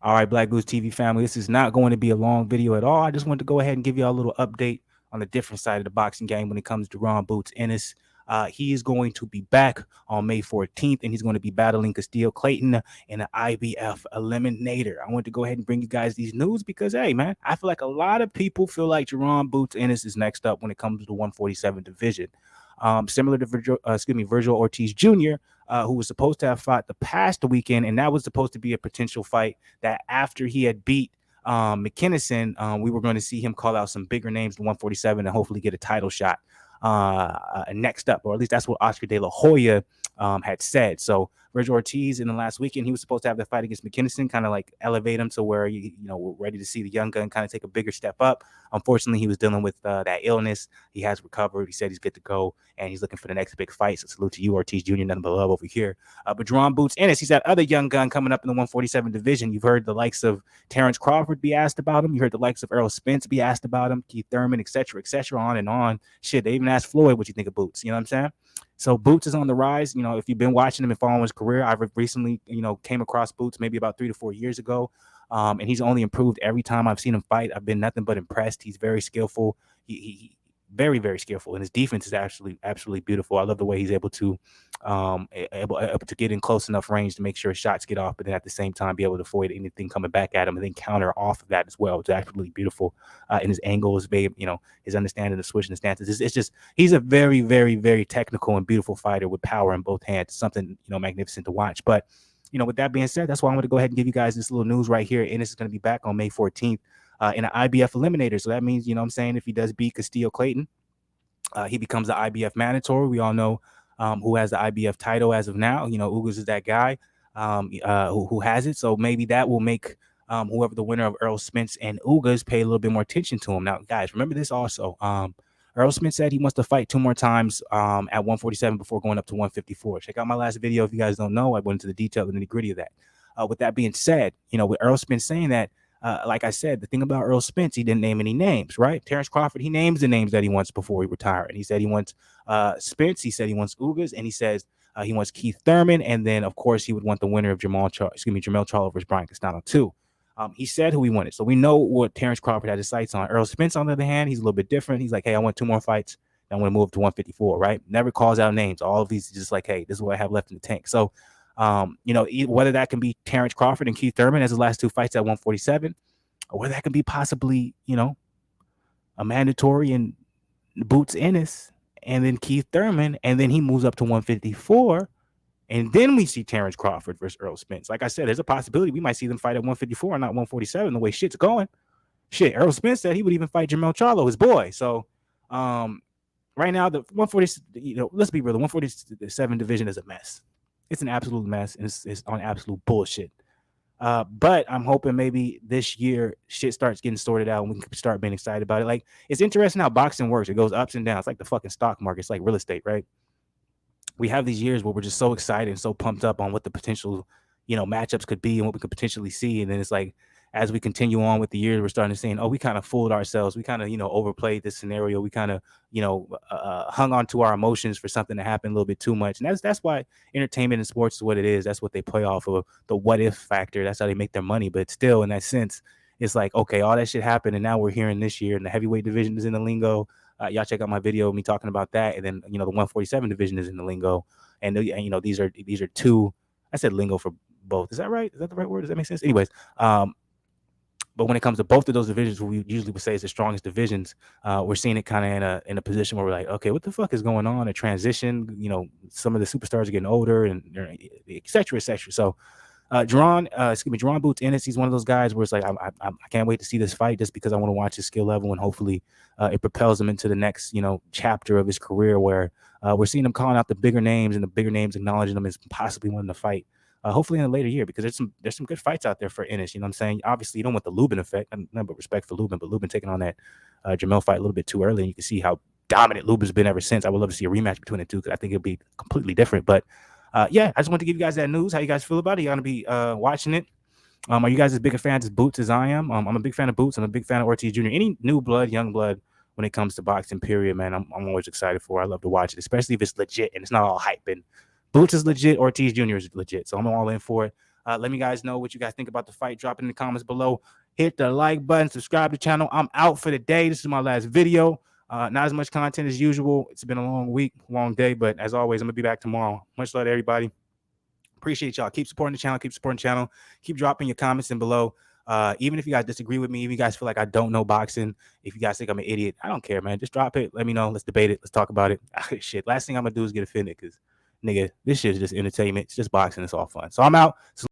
All right, Black Goose TV family, this is not going to be a long video at all. I just wanted to go ahead and give you all a little update on the different side of the boxing game when it comes to Ron Boots Ennis. He is going to be back on May 14th, and he's going to be battling Custio Clayton in an IBF Eliminator. I wanted to go ahead and bring you guys these news because, hey, man, I feel like a lot of people feel like Jaron Boots Ennis is next up when it comes to the 147 division. Similar to Virgil Ortiz Jr., who was supposed to have fought the past weekend, and that was supposed to be a potential fight that after he had beat McKinnison, we were going to see him call out some bigger names in 147 and hopefully get a title shot next up, or at least that's what Oscar De La Hoya had said. So Virgil Ortiz in the last weekend, he was supposed to have the fight against McKinnison, kind of like elevate him to where we're ready to see the young gun kind of take a bigger step up. Unfortunately, he was dealing with that illness. He has recovered. He said he's good to go, and he's looking for the next big fight. So salute to you, Ortiz Jr. Nothing but love over here. But Jaron Boots Ennis, he's that other young gun coming up in the 147 division. You've heard the likes of Terrence Crawford be asked about him. You heard the likes of Errol Spence be asked about him, Keith Thurman, etc., on and on. Shit, they even asked Floyd what you think of Boots. You know what I'm saying? So Boots is on the rise. If you've been watching him and following his career, I've recently, came across Boots maybe about 3 to 4 years ago. And he's only improved every time I've seen him fight. I've been nothing but impressed. He's very skillful. He very, very skillful, and his defense is actually absolutely beautiful. I love the way he's able to able to get in close enough range to make sure his shots get off, but then at the same time be able to avoid anything coming back at him and then counter off of that as well. It's absolutely beautiful. And his angles, his understanding of switching the stances. It's just he's a very, very, very technical and beautiful fighter with power in both hands. Something magnificent to watch. But with that being said, that's why I want to go ahead and give you guys this little news right here. Ennis is going to be back on May 14th. In an IBF Eliminator. So that means, if he does beat Custio Clayton, he becomes the IBF mandatory. We all know who has the IBF title as of now. Ugas is that guy who has it. So maybe that will make whoever the winner of Errol Spence and Ugas pay a little bit more attention to him. Now, guys, remember this also. Errol Spence said he wants to fight 2 more times at 147 before going up to 154. Check out my last video if you guys don't know. I went into the detail and the nitty-gritty of that. With that being said, with Errol Spence saying that, like I said, the thing about Errol Spence, he didn't name any names, right? Terrence Crawford, he names the names that he wants before he retired. And he said he wants Spence, he said he wants Ugas, and he says he wants Keith Thurman, and then of course he would want the winner of Jermell Charlo versus Brian Castano too. He said who he wanted, so we know what Terrence Crawford had his sights on. Errol Spence, on the other hand, he's a little bit different. He's like, hey, I want 2 more fights. I want to move to 154, right? Never calls out names. All of these is just like, hey, this is what I have left in the tank. So, whether that can be Terrence Crawford and Keith Thurman as his last 2 fights at 147. Or that can be possibly, a mandatory in Boots Ennis and then Keith Thurman, and then he moves up to 154, and then we see Terrence Crawford versus Errol Spence. Like I said, there's a possibility we might see them fight at 154 and not 147 the way shit's going. Shit, Errol Spence said he would even fight Jermell Charlo, his boy. So, right now, the 140, let's be real, the 147 division is a mess. It's an absolute mess, and it's on absolute bullshit. But I'm hoping maybe this year shit starts getting sorted out and we can start being excited about it. Like, it's interesting how boxing works. It goes ups and downs. It's like the fucking stock market. It's like real estate, right? We have these years where we're just so excited and so pumped up on what the potential, matchups could be and what we could potentially see. And then it's like, as we continue on with the years, we're starting to say, oh, we kind of fooled ourselves. We kind of, overplayed this scenario. We kind of, hung on to our emotions for something to happen a little bit too much. And that's why entertainment and sports is what it is. That's what they play off of, the what if factor. That's how they make their money. But still, in that sense, it's like, okay, all that shit happened, and now we're hearing this year, and the heavyweight division is in the lingo. Y'all check out my video of me talking about that, and then the 147 division is in the lingo, and these are 2. I said lingo for both. Is that right? Is that the right word? Does that make sense? Anyways, but when it comes to both of those divisions, we usually would say is the strongest divisions. We're seeing it kind of in a position where we're like, okay, what the fuck is going on? A transition. Some of the superstars are getting older, and et cetera, et cetera. So, Jaron Boots Ennis, he's one of those guys where it's like, I can't wait to see this fight just because I want to watch his skill level, and hopefully it propels him into the next chapter of his career where we're seeing him calling out the bigger names, and the bigger names acknowledging them as possibly winning the fight. Hopefully in a later year, because there's some good fights out there for Ennis. You know what I'm saying? Obviously, you don't want the Lubin effect. None but respect for Lubin, but Lubin taking on that Jermell fight a little bit too early, and you can see how dominant Lubin's been ever since. I would love to see a rematch between the two because I think it'll be completely different. But yeah, I just want to give you guys that news. How you guys feel about it? You're gonna be watching it. Are you guys as big a fans of Boots as I am? I'm a big fan of Boots. I'm a big fan of Ortiz Jr. Any new blood, young blood, when it comes to boxing, period, man, I'm always excited for. I love to watch it, especially if it's legit and it's not all hype. And Boots is legit, Ortiz Jr. is legit, so I'm all in for it. Let me guys know what you guys think about the fight. Drop it in the comments below. Hit the like button, subscribe to the channel. I'm out for the day. This is my last video. Not as much content as usual. It's been a long week, long day, but as always, I'm gonna be back tomorrow. Much love to everybody. Appreciate y'all. Keep supporting the channel. Keep dropping your comments in below. Even if you guys disagree with me, if you guys feel like I don't know boxing, if you guys think I'm an idiot, I don't care, man. Just drop it. Let me know. Let's debate it. Let's talk about it. Shit. Last thing I'm gonna do is get offended because, nigga, this shit is just entertainment. It's just boxing. It's all fun. So I'm out.